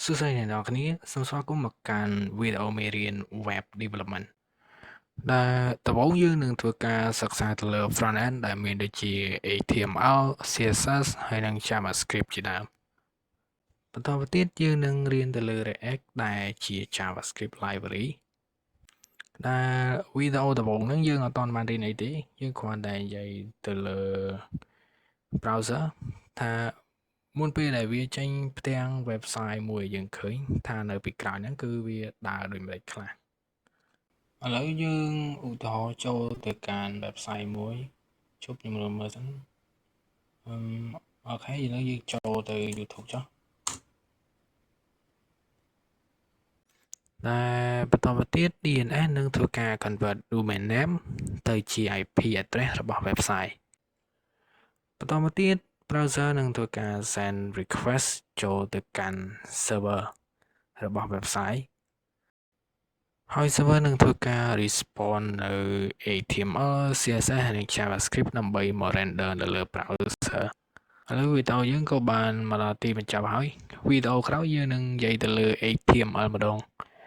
សួស្តីអ្នកនរគ្នាសូមស្វាគមន៍មកកាន់វីដេអូមេរៀន Web Development ដែលដំបូងយើងនឹងធ្វើការសិក្សាទៅលើ Front End ដែលមានដូចជា HTML CSS ហើយនិង JavaScript ជាដើមបន្តទៅទៀតយើងនឹងរៀនទៅលើ React ដែលជា JavaScript library ដែលវីដេអូដំបូងហ្នឹងយើងអត់ទាន់បានរៀនអីទេយើងគ្រាន់តែនិយាយទៅលើ browser ថាមុនពេលដែលវាចេញផ្ទាំង website មួយយើងឃើញថានៅពីក្រោយហ្នឹងគឺវាដើរដូចម៉េចខ្លះឥឡូវយើងឧទាហរណ៍ចូលទៅកាន់ website មួយជប់ខ្ញុំមើលសិនអូខេឥឡូវយើងចូលទៅ YouTube ចុះតែបន្តទៅទៀត DNS នឹងធ្វើការ convert domain name ទៅជា IP address របស់ website បន្តមកទៀត browser នឹងធ្វើការ send request ចូលទៅកាន់ server របស់ website ហើយ server នឹងធ្វើការ respond នៅ HTML CSS និង JavaScript ដើម្បីមក render នៅលើ browser ឥឡូវវីដេអូយើងក៏បានមកដល់ទីបញ្ចប់ហើយវីដេអូក្រោយយើងនឹងនិយាយទៅលើ HTML ម្ដង